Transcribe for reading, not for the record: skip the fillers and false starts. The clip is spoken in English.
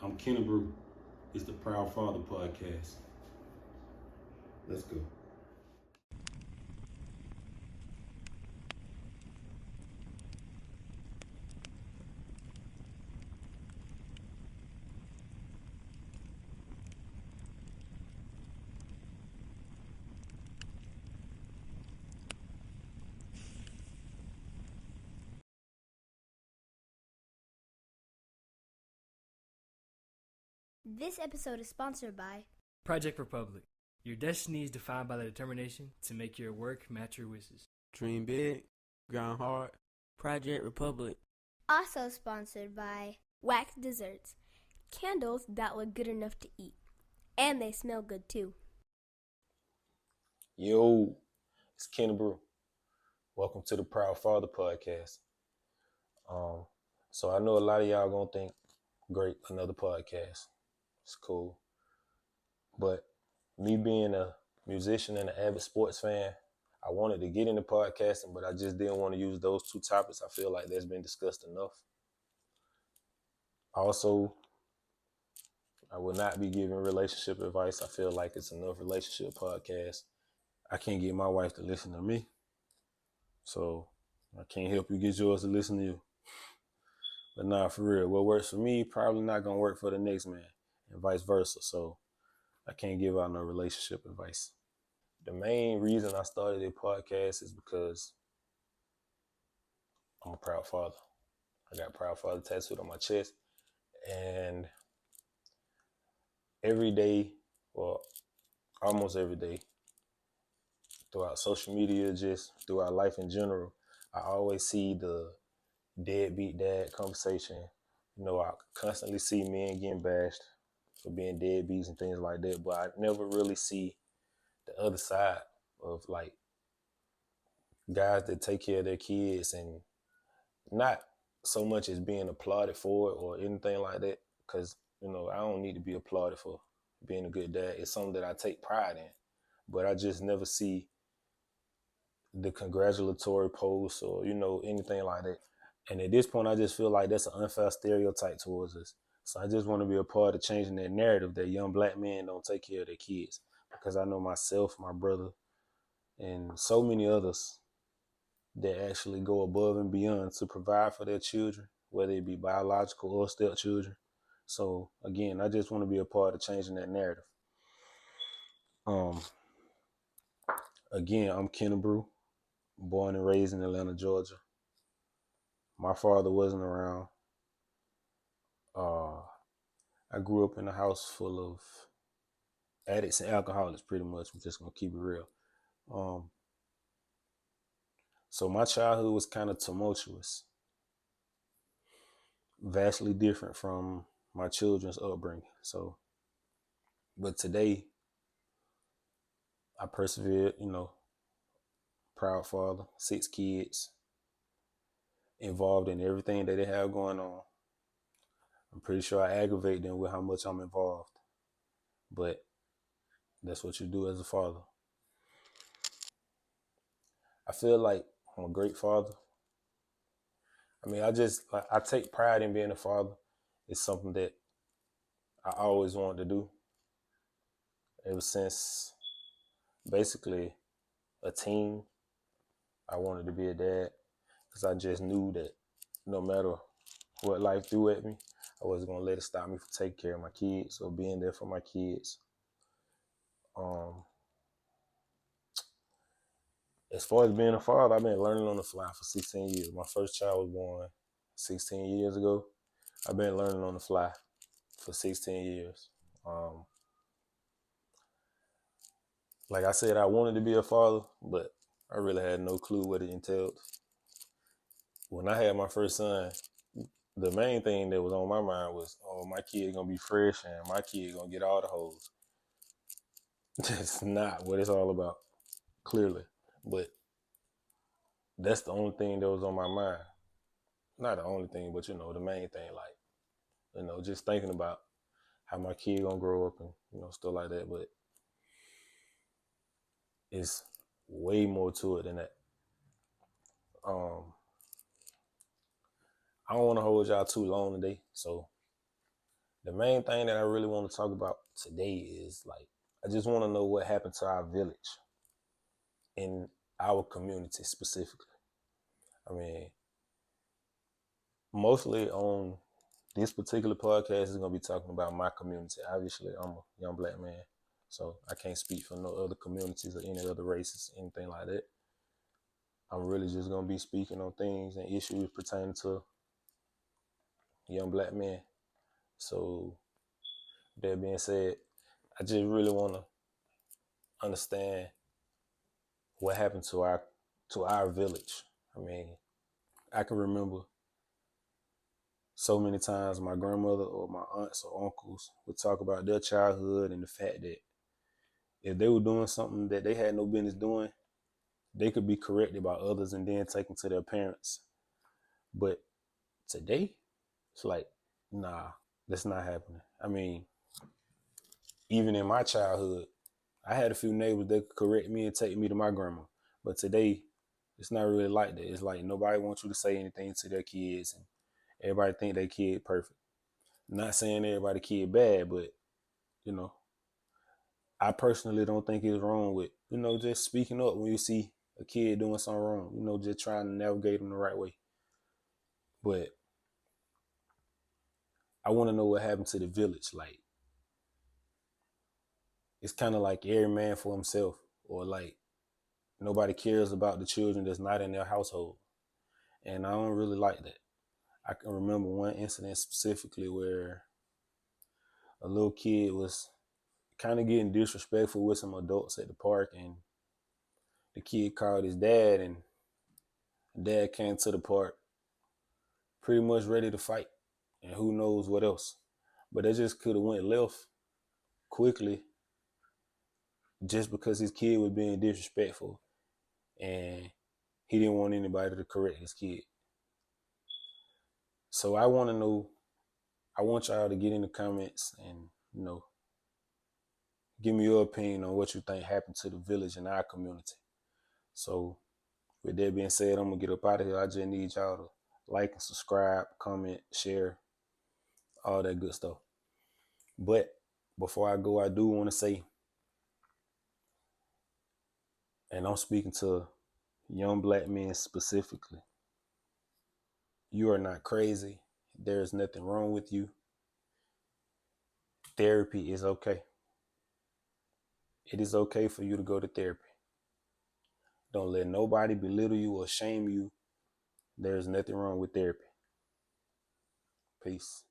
I'm Kennebrew. It's the Proud Father Podcast. Let's go. This episode is sponsored by Project Republic. Your destiny is defined by the determination to make your work match your wishes. Dream big, grind hard. Project Republic. Also sponsored by Wax Desserts, candles that look good enough to eat. And they smell good too. Yo, it's Kennebrew. Welcome to the Proud Father Podcast. So I know a lot of y'all gonna think, great, another podcast. It's cool. But me being a musician and an avid sports fan, I wanted to get into podcasting, but I just didn't want to use those two topics. I feel like that's been discussed enough. Also, I will not be giving relationship advice. I feel like it's enough relationship podcasts. I can't get my wife to listen to me, so I can't help you get yours to listen to you. But nah, for real, what works for me probably not gonna work for the next man, and vice versa. So I can't give out no relationship advice. The main reason I started a podcast is because I'm a proud father. I got Proud Father tattooed on my chest, and every day, well, almost every day, throughout social media, just throughout life in general, I always see the deadbeat dad conversation. You know, I constantly see men getting bashed for being deadbeats and things like that, but I never really see the other side of like guys that take care of their kids and not so much as being applauded for it or anything like that, because, you know, I don't need to be applauded for being a good dad. It's something that I take pride in, but I just never see the congratulatory posts or, you know, anything like that. And at this point, I just feel like that's an unfair stereotype towards us. So I just want to be a part of changing that narrative that young black men don't take care of their kids, because I know myself, my brother, and so many others that actually go above and beyond to provide for their children, whether it be biological or stepchildren. So again, I just want to be a part of changing that narrative. Again, I'm Kennebrew, born and raised in Atlanta, Georgia. My father wasn't around. I grew up in a house full of addicts and alcoholics, pretty much. I'm just gonna keep it real. So my childhood was kind of tumultuous, vastly different from my children's upbringing. So, but today, I persevered, you know, proud father, 6 kids, involved in everything that they have going on. I'm pretty sure I aggravate them with how much I'm involved, but that's what you do as a father. I feel like I'm a great father. I mean, I take pride in being a father. It's something that I always wanted to do ever since basically a teen. I wanted to be a dad because I just knew that no matter what life threw at me, I wasn't gonna let it stop me from taking care of my kids or being there for my kids. As far as being a father, I've been learning on the fly for 16 years. My first child was born 16 years ago. I've been learning on the fly for 16 years. Like I said, I wanted to be a father, but I really had no clue what it entailed. When I had my first son, the main thing that was on my mind was, oh, my kid gonna be fresh and my kid gonna get all the hoes. That's not what it's all about, clearly. But that's the only thing that was on my mind. Not the only thing, but, you know, the main thing, like, you know, just thinking about how my kid gonna grow up and, you know, stuff like that. But it's way more to it than that. I don't want to hold y'all too long today, so The main thing that I really want to talk about today is like I just want to know what happened to our village in our community specifically. I mean, mostly on this particular podcast is going to be talking about my community. Obviously, I'm a young black man, so I can't speak for no other communities or any other races, anything like that. I'm really just going to be speaking on things and issues pertaining to young black men. So, that being said, I just really want to understand what happened to our village. I mean, I can remember so many times my grandmother or my aunts or uncles would talk about their childhood and the fact that if they were doing something that they had no business doing, they could be corrected by others and then taken to their parents. But today, it's like, nah, that's not happening. I mean, even in my childhood, I had a few neighbors that could correct me and take me to my grandma. But today, it's not really like that. It's like nobody wants you to say anything to their kids, and everybody think their kid perfect. Not saying everybody kid bad, but you know, I personally don't think it's wrong with just speaking up when you see a kid doing something wrong. Just trying to navigate them the right way. But I want to know what happened to the village. Like it's kind of like every man for himself, or like nobody cares about the children that's not in their household, and I don't really like that. I can remember one incident specifically where a little kid was kind of getting disrespectful with some adults at the park, and the kid called his dad, and dad came to the park pretty much ready to fight, and who knows what else. But that just could have went left quickly just because his kid was being disrespectful, and he didn't want anybody to correct his kid. So I want to know. I want y'all to get in the comments and give me your opinion on what you think happened to the village in our community. So with that being said, I'm gonna get up out of here. I just need y'all to like and subscribe, comment, share, all that good stuff. But before I go, I do want to say, and I'm speaking to young black men specifically, you are not crazy. There is nothing wrong with you. Therapy is okay. It is okay for you to go to therapy. Don't let nobody belittle you or shame you. There is nothing wrong with therapy. Peace.